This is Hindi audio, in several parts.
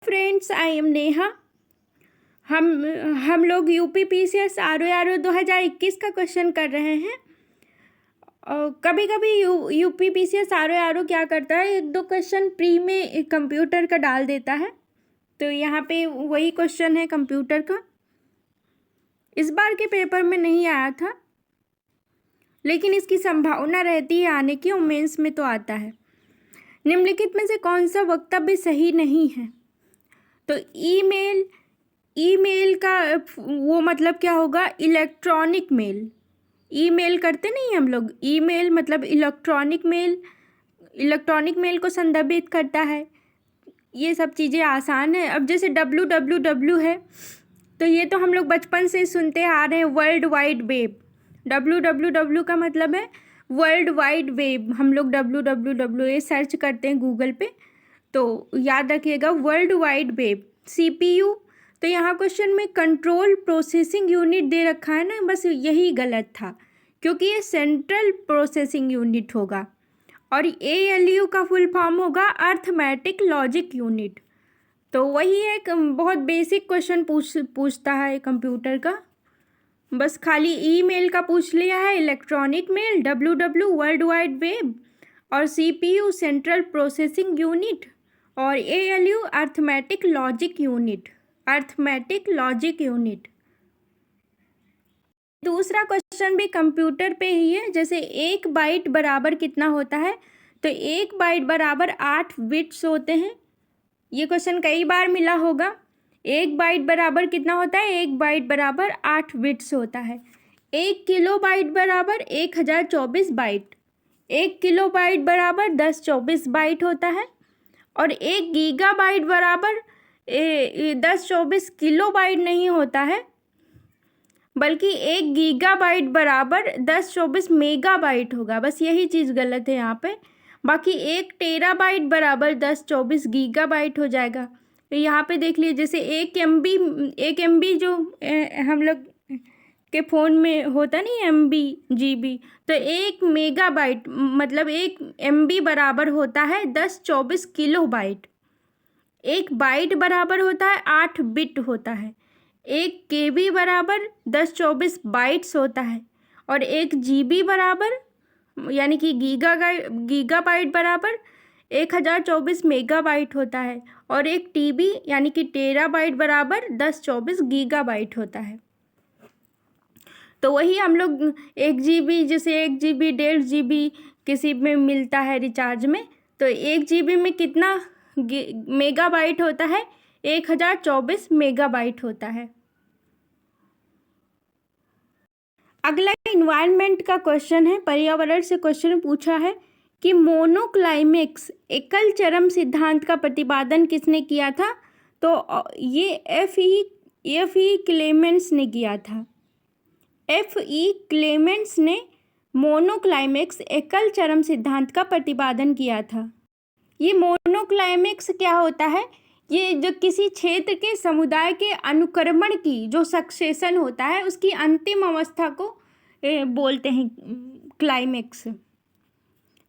Friends, I am Neha. हम लोग यूपी पीसीएस आर ओ 2021 का क्वेश्चन कर रहे हैं। कभी कभी यूपी पीसीएस आर ओ क्या करता है, एक दो क्वेश्चन प्री में कंप्यूटर का डाल देता है। तो यहाँ पे वही क्वेश्चन है कंप्यूटर का। इस बार के पेपर में नहीं आया था, लेकिन इसकी संभावना रहती है आने की, और मेंस में तो आता है। निम्नलिखित में से कौन सा वक्तव्य सही नहीं है? तो ईमेल का वो मतलब क्या होगा? Electronic mail. ईमेल करते नहीं हम लोग, ईमेल मतलब इलेक्ट्रॉनिक मेल। इलेक्ट्रॉनिक मेल को संदर्भित करता है। ये सब चीज़ें आसान है। अब जैसे www है, तो ये तो हम लोग बचपन से सुनते आ रहे हैं, वर्ल्ड वाइड वेब। www का मतलब है वर्ल्ड वाइड वेब। हम लोग www ये सर्च करते हैं गूगल पे, तो याद रखिएगा वर्ल्ड वाइड वेब। CPU, तो यहाँ क्वेश्चन में कंट्रोल प्रोसेसिंग यूनिट दे रखा है ना, बस यही गलत था, क्योंकि ये सेंट्रल प्रोसेसिंग यूनिट होगा। और ALU का फुल फॉर्म होगा अर्थमेटिक लॉजिक यूनिट। तो वही एक बहुत बेसिक क्वेश्चन पूछता है कंप्यूटर का। बस खाली ईमेल का पूछ लिया है, electronic mail, WW world wide web, और CPU सेंट्रल प्रोसेसिंग यूनिट, और ALU arithmetic logic unit. Arithmetic logic unit. दूसरा क्वेश्चन भी कंप्यूटर पे ही है। जैसे 1 बाइट बराबर कितना होता है? तो 1 बाइट बराबर 8 बिट्स होते हैं। ये क्वेश्चन कई बार मिला होगा। 1 बाइट बराबर कितना होता है? 1 बाइट बराबर 8 बिट्स होता है। 1 किलो बाइट बराबर 1024 बाइट। 1 किलो बाइट बराबर 1024 बाइट होता है। और 1 गीगा बाइट बराबर 1024 किलो बाइट नहीं होता है, बल्कि 1 गीगा बाइट बराबर 1024 मेगा बाइट होगा। बस यही चीज़ गलत है यहाँ पे। बाकी 1 टेराबाइट बराबर 1024 गीगा बाइट हो जाएगा। तो यहाँ पे देख लीजिए, जैसे 1 MB जो हम लोग के फ़ोन में होता नहीं, MB GB, तो 1 मेगाबाइट मतलब 1 MB बराबर होता है 1024 किलो बाइट। 1 बाइट बराबर होता है 8 बिट होता है। 1 KB बराबर 1024 बाइट्स होता है। और 1 GB बराबर यानी कि गीगाबाइट बराबर 1024 मेगाबाइट होता है। और 1 TB यानी कि टेराबाइट बराबर 1024 गीगाबाइट होता है। तो वही हम लोग 1 GB, जैसे 1 GB 1.5 GB किसी में मिलता है रिचार्ज में, तो 1 GB में कितना मेगाबाइट होता है? 1024 मेगाबाइट होता है। अगला इन्वायरमेंट का क्वेश्चन है, पर्यावरण से क्वेश्चन पूछा है कि मोनोक्लाइमेक्स एकल चरम सिद्धांत का प्रतिपादन किसने किया था? तो ये F.E. क्लेमेंट्स ने किया था। F.E. क्लेमेंट्स ने मोनोक्लाइमेक्स एकल चरम सिद्धांत का प्रतिपादन किया था। ये मोनोक्लाइमेक्स क्या होता है? ये जो किसी क्षेत्र के समुदाय के अनुक्रमण की जो सक्सेशन होता है, उसकी अंतिम अवस्था को बोलते हैं क्लाइमेक्स।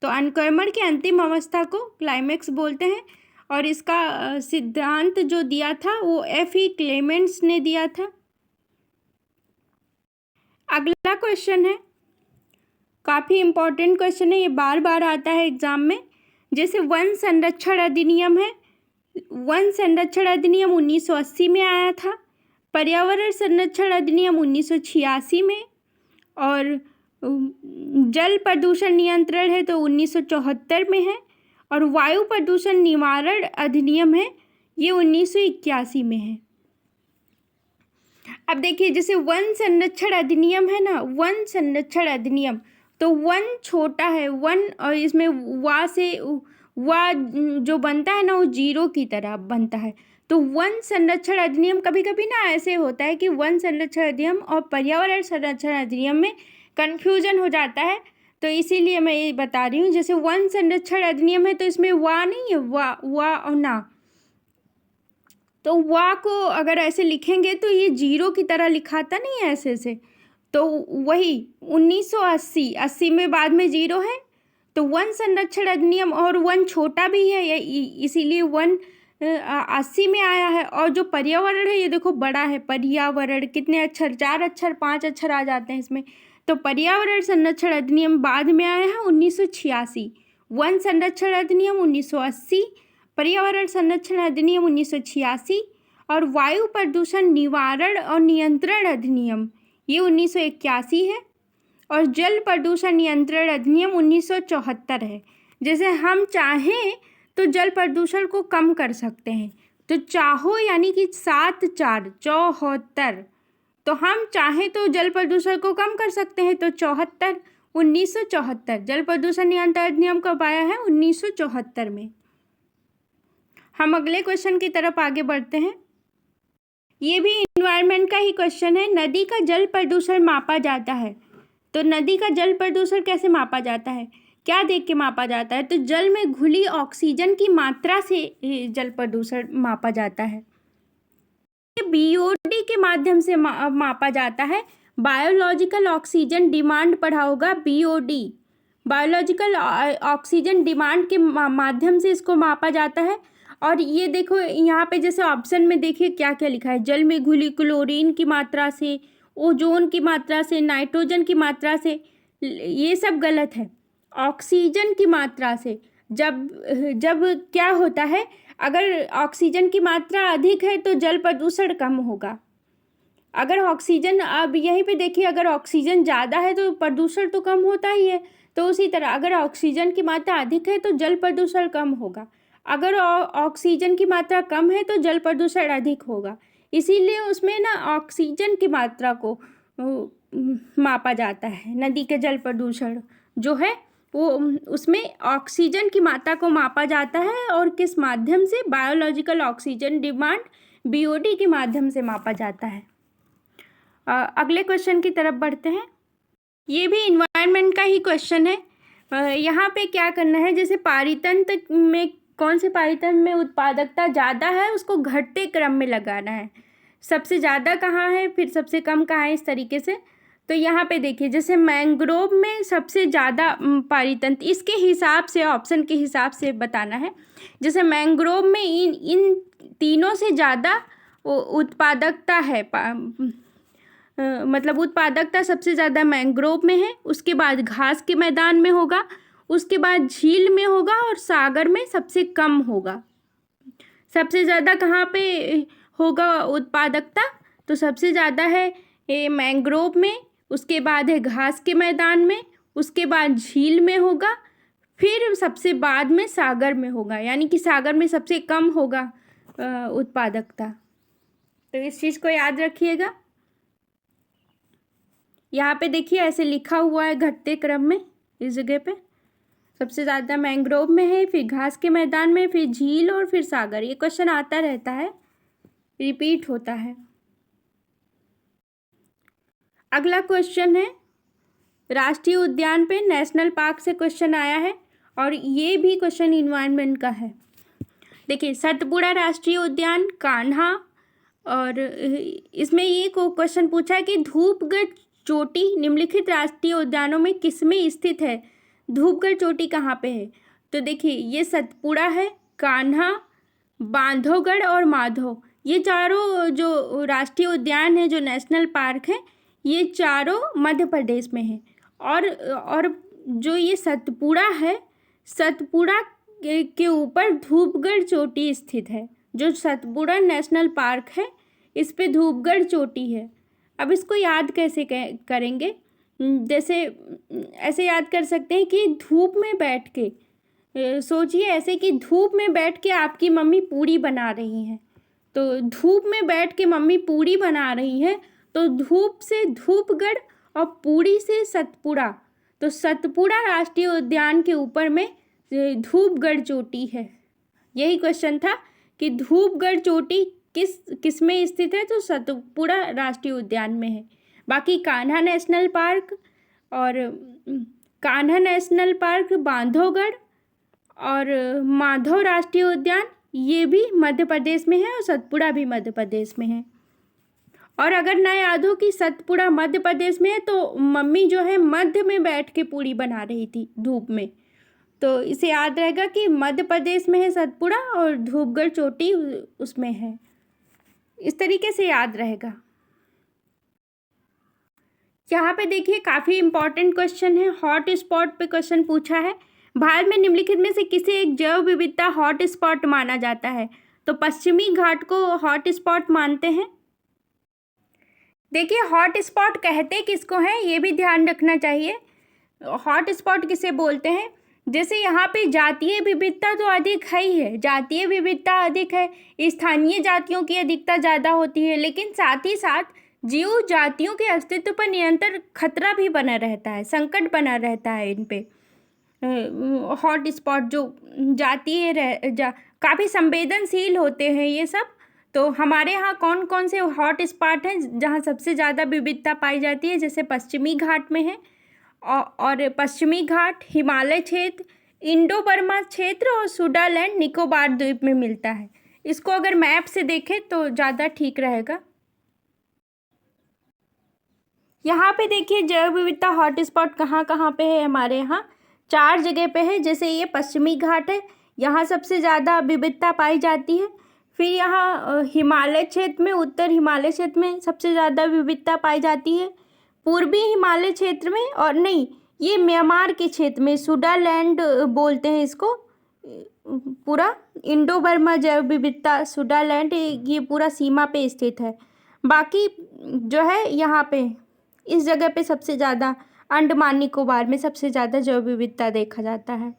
तो अनुक्रमण की अंतिम अवस्था को क्लाइमेक्स बोलते हैं। और इसका सिद्धांत जो दिया था वो F.E. क्लेमेंट्स ने दिया था। अगला क्वेश्चन है, काफ़ी इम्पोर्टेंट क्वेश्चन है, ये बार बार आता है एग्जाम में। जैसे वन संरक्षण अधिनियम है, वन संरक्षण अधिनियम 1980 में आया था। पर्यावरण संरक्षण अधिनियम 1986 में। और जल प्रदूषण नियंत्रण है तो 1974 में है। और वायु प्रदूषण निवारण अधिनियम है, ये 1981 में है। अब देखिए, जैसे वन संरक्षण अधिनियम है ना, वन संरक्षण अधिनियम, तो वन छोटा है, वन, और इसमें वा जो बनता है ना वो 0 की तरह बनता है। तो वन संरक्षण अधिनियम, कभी कभी ना ऐसे होता है कि वन संरक्षण अधिनियम और पर्यावरण संरक्षण अधिनियम में कन्फ्यूजन हो जाता है, तो इसीलिए मैं ये बता रही हूँ। जैसे वन संरक्षण अधिनियम है तो इसमें वा नहीं है, वा और ना, तो वा को अगर ऐसे लिखेंगे तो ये 0 की तरह लिखाता नहीं है ऐसे। तो वही 1980 में बाद में 0 है, तो वन संरक्षण अधिनियम, और वन छोटा भी है, इसीलिए वन 80 में आया है। और जो पर्यावरण है ये देखो बड़ा है, पर्यावरण, कितने अक्षर, 4 अक्षर 5 अक्षर आ जाते हैं इसमें। तो पर्यावरण संरक्षण अधिनियम बाद में आया है 1986, वन संरक्षण अधिनियम 1980, पर्यावरण संरक्षण अधिनियम 1986 और वायु प्रदूषण निवारण और नियंत्रण अधिनियम ये 1981 है और जल प्रदूषण नियंत्रण अधिनियम 1974 है। जैसे हम चाहें तो जल प्रदूषण को कम कर सकते हैं, तो चाहो यानी कि 7 4 74, तो हम चाहें तो जल प्रदूषण को कम कर सकते हैं, तो 74 1974 जल प्रदूषण नियंत्रण अधिनियम कब आया है? 1974 में। हम अगले क्वेश्चन की तरफ आगे बढ़ते हैं। ये भी इन्वायरमेंट का ही क्वेश्चन है। नदी का जल प्रदूषण मापा जाता है, तो नदी का जल प्रदूषण कैसे मापा जाता है, क्या देख के मापा जाता है? तो जल में घुली ऑक्सीजन की मात्रा से जल प्रदूषण मापा जाता है। बीओडी के माध्यम से मापा जाता है। बायोलॉजिकल ऑक्सीजन डिमांड पढ़ा होगा, बीओडी, बायोलॉजिकल ऑक्सीजन डिमांड के माध्यम से इसको मापा जाता है। और ये देखो यहाँ पे जैसे ऑप्शन में देखिए क्या क्या लिखा है, जल में घुली क्लोरीन की मात्रा से, ओजोन की मात्रा से, नाइट्रोजन की मात्रा से, ये सब गलत है। ऑक्सीजन की मात्रा से, जब क्या होता है, अगर ऑक्सीजन की मात्रा अधिक है तो जल प्रदूषण कम होगा। अगर ऑक्सीजन, अब यहीं पे देखिए, अगर ऑक्सीजन ज़्यादा है तो प्रदूषण तो कम होता ही है। तो उसी तरह अगर ऑक्सीजन की मात्रा अधिक है तो जल प्रदूषण कम होगा, अगर ऑक्सीजन की मात्रा कम है तो जल प्रदूषण अधिक होगा। इसीलिए उसमें ना ऑक्सीजन की मात्रा को मापा जाता है। नदी के जल प्रदूषण जो है वो उसमें ऑक्सीजन की मात्रा को मापा जाता है और किस माध्यम से? बायोलॉजिकल ऑक्सीजन डिमांड, बीओडी के माध्यम से मापा जाता है। अगले क्वेश्चन की तरफ बढ़ते हैं। ये भी इन्वायरमेंट का ही क्वेश्चन है। यहाँ पे क्या करना है, जैसे पारितंत्र में कौन से पारितंत्र में उत्पादकता ज़्यादा है उसको घटते क्रम में लगाना है। सबसे ज़्यादा कहाँ है, फिर सबसे कम कहाँ है, इस तरीके से। तो यहाँ पे देखिए, जैसे मैंग्रोव में सबसे ज़्यादा पारितंत्र, इसके हिसाब से, ऑप्शन के हिसाब से बताना है। जैसे मैंग्रोव में इन तीनों से ज़्यादा उत्पादकता है, मतलब उत्पादकता सबसे ज़्यादा मैंग्रोव में है, उसके बाद घास के मैदान में होगा, उसके बाद झील में होगा और सागर में सबसे कम होगा। सबसे ज़्यादा कहाँ पे होगा उत्पादकता? तो सबसे ज़्यादा है ये मैंग्रोव में, उसके बाद है घास के मैदान में, उसके बाद झील में होगा, फिर सबसे बाद में सागर में होगा, यानी कि सागर में सबसे कम होगा उत्पादकता। तो इस चीज़ को याद रखिएगा। यहाँ पे देखिए ऐसे लिखा हुआ है घटते क्रम में, इस जगह पे सबसे ज़्यादा मैंग्रोव में है, फिर घास के मैदान में, फिर झील और फिर सागर। ये क्वेश्चन आता रहता है, रिपीट होता है। अगला क्वेश्चन है राष्ट्रीय उद्यान पे, नेशनल पार्क से क्वेश्चन आया है और ये भी क्वेश्चन इन्वायरमेंट का है। देखिए सतपुड़ा राष्ट्रीय उद्यान, कान्हा, और इसमें ये क्वेश्चन पूछा है कि धूपगढ़ चोटी निम्नलिखित राष्ट्रीय उद्यानों में किसमें स्थित है? धूपगढ़ चोटी कहाँ पे है? तो देखिए ये सतपुड़ा है, कान्हा, बांधवगढ़ और माधव, ये चारों जो राष्ट्रीय उद्यान है, जो नेशनल पार्क है, ये चारों मध्य प्रदेश में है। और जो ये सतपुड़ा है, सतपुड़ा के ऊपर धूपगढ़ चोटी स्थित है। जो सतपुड़ा नेशनल पार्क है इस पे धूपगढ़ चोटी है। अब इसको याद कैसे करेंगे? जैसे ऐसे याद कर सकते हैं कि धूप में बैठ के, सोचिए ऐसे कि धूप में बैठ के आपकी मम्मी पूड़ी बना रही हैं। तो धूप में बैठ के मम्मी पूड़ी बना रही हैं, तो धूप से धूपगढ़ और पूड़ी से सतपुड़ा, तो सतपुड़ा राष्ट्रीय उद्यान के ऊपर में धूपगढ़ चोटी है। यही क्वेश्चन था कि धूपगढ़ चोटी किस में स्थित है? तो सतपुड़ा राष्ट्रीय उद्यान में है। बाकी कान्हा नेशनल पार्क बांधवगढ़ और माधव राष्ट्रीय उद्यान ये भी मध्य प्रदेश में है और सतपुड़ा भी मध्य प्रदेश में है। और अगर ना याद हो कि सतपुड़ा मध्य प्रदेश में है तो मम्मी जो है मध्य में बैठ के पूड़ी बना रही थी धूप में, तो इसे याद रहेगा कि मध्य प्रदेश में है सतपुड़ा और धूपगढ़ चोटी उसमें है। इस तरीके से याद रहेगा। यहाँ पे देखिए काफ़ी इंपॉर्टेंट क्वेश्चन है, हॉट स्पॉट पे क्वेश्चन पूछा है। भारत में निम्नलिखित में से किसी एक जैव विविधता हॉट स्पॉट माना जाता है? तो पश्चिमी घाट को हॉट स्पॉट मानते हैं। देखिए हॉट स्पॉट कहते किसको हैं ये भी ध्यान रखना चाहिए। हॉट स्पॉट किसे बोलते हैं? जैसे यहाँ पे जातीय विविधता तो अधिक है ही है, जातीय विविधता अधिक है, स्थानीय जातियों की अधिकता ज़्यादा होती है, लेकिन साथ ही साथ जीव जातियों के अस्तित्व पर निरंतर खतरा भी बना रहता है, संकट बना रहता है इन पे। हॉट स्पॉट जो काफ़ी संवेदनशील होते हैं ये सब। तो हमारे यहाँ कौन कौन से हॉट स्पॉट हैं जहाँ सबसे ज़्यादा विविधता पाई जाती है? जैसे पश्चिमी घाट में है, और पश्चिमी घाट, हिमालय क्षेत्र, इंडो बर्मा क्षेत्र और सुडालैंड निकोबार द्वीप में मिलता है। इसको अगर मैप से देखें तो ज़्यादा ठीक रहेगा। यहाँ पे देखिए जैव विविधता हॉट स्पॉट कहाँ कहाँ पे है? हमारे यहाँ 4 जगह पे है। जैसे ये पश्चिमी घाट है, यहाँ सबसे ज़्यादा विविधता पाई जाती है। फिर यहाँ हिमालय क्षेत्र में, उत्तर हिमालय क्षेत्र में सबसे ज़्यादा विविधता पाई जाती है। पूर्वी हिमालय क्षेत्र में, और नहीं, ये म्यांमार के क्षेत्र में सुडालैंड बोलते हैं इसको, पूरा इंडो बर्मा जैव विविधता सुडालैंड ये पूरा सीमा पे स्थित है। बाकी जो है यहाँ पे इस जगह पे सबसे ज़्यादा अंडमान निकोबार में सबसे ज़्यादा जैव विविधता देखा जाता है।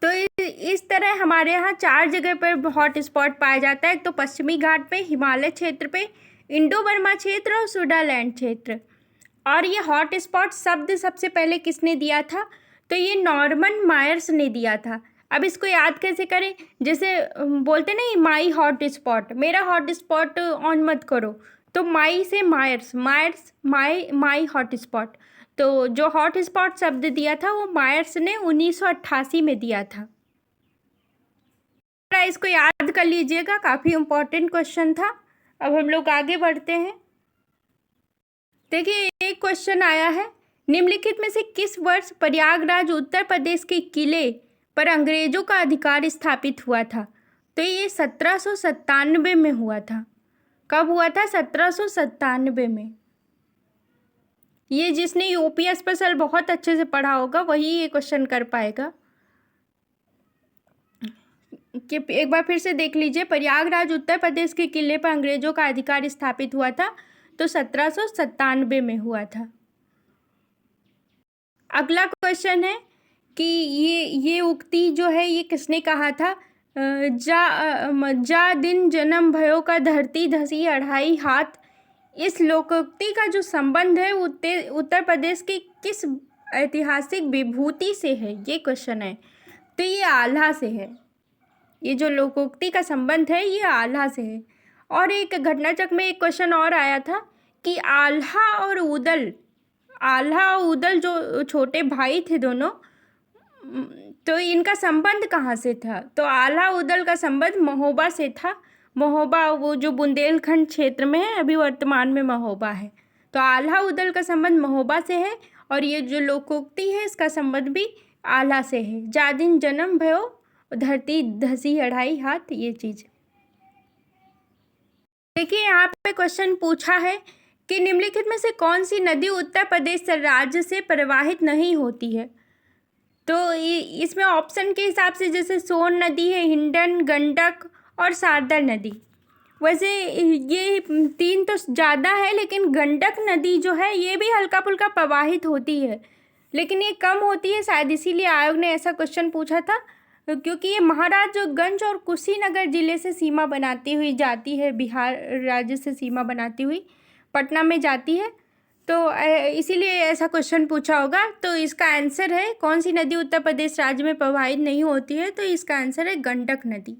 तो इस तरह हमारे यहाँ 4 जगह पर हॉट स्पॉट पाया जाता है। एक तो पश्चिमी घाट पे, हिमालय क्षेत्र पे, इंडो बर्मा क्षेत्र और सुडालैंड क्षेत्र। और ये हॉट स्पॉट शब्द सबसे पहले किसने दिया था? तो ये नॉर्मन मायर्स ने दिया था। अब इसको याद कैसे करें? जैसे बोलते नहीं माई हॉट स्पॉट, मेरा हॉट स्पॉट ऑन मत करो, तो माई से मायर्स, मायर्स माई हॉट स्पॉट। तो जो हॉट स्पॉट शब्द दिया था वो मायर्स ने 1988 में दिया था। इसको याद कर लीजिएगा, काफ़ी इम्पोर्टेंट क्वेश्चन था। अब हम लोग आगे बढ़ते हैं। देखिए एक क्वेश्चन आया है, निम्नलिखित में से किस वर्ष प्रयागराज उत्तर प्रदेश के किले पर अंग्रेजों का अधिकार स्थापित हुआ था? तो ये 1797 में हुआ था। कब हुआ था? 1797 में। ये जिसने यूपी स्पेशल बहुत अच्छे से पढ़ा होगा वही ये क्वेश्चन कर पाएगा। कि एक बार फिर से देख लीजिए, प्रयागराज उत्तर प्रदेश के किले पर अंग्रेजों का अधिकार स्थापित हुआ था तो 1797 में हुआ था। अगला क्वेश्चन है कि ये उक्ति जो है ये किसने कहा था? जा दिन जन्म भयो का धरती धसी अढ़ाई हाथ। इस लोकोक्ति का जो संबंध है उत्तर प्रदेश की किस ऐतिहासिक विभूति से है? ये क्वेश्चन है। तो ये आल्हा से है। ये जो लोकोक्ति का संबंध है ये आल्हा से है। और एक घटनाचक्र में एक क्वेश्चन और आया था कि आल्हा और उदल जो छोटे भाई थे दोनों, तो इनका संबंध कहाँ से था? तो आल्हा उदल का संबंध महोबा से था। महोबा वो जो बुंदेलखंड क्षेत्र में है, अभी वर्तमान में महोबा है। तो आल्हा उदल का संबंध महोबा से है। और ये जो लोकोक्ति है इसका संबंध भी आल्हा से है। जा दिन जन्म भयो धरती धसी अढ़ाई हाथ, ये चीज़। देखिए यहाँ पे क्वेश्चन पूछा है कि निम्नलिखित में से कौन सी नदी उत्तर प्रदेश राज्य से प्रवाहित नहीं होती है? तो इसमें ऑप्शन के हिसाब से जैसे सोन नदी है, हिंडन, गंडक और शारदा नदी। वैसे ये 3 तो ज़्यादा है, लेकिन गंडक नदी जो है ये भी हल्का फुल्का प्रवाहित होती है, लेकिन ये कम होती है शायद, इसीलिए आयोग ने ऐसा क्वेश्चन पूछा था। क्योंकि ये महाराजगंज और कुशीनगर ज़िले से सीमा बनाती हुई जाती है, बिहार राज्य से सीमा बनाती हुई पटना में जाती है, तो इसीलिए ऐसा क्वेश्चन पूछा होगा। तो इसका आंसर है, कौन सी नदी उत्तर प्रदेश राज्य में प्रवाहित नहीं होती है? तो इसका आंसर है गंडक नदी।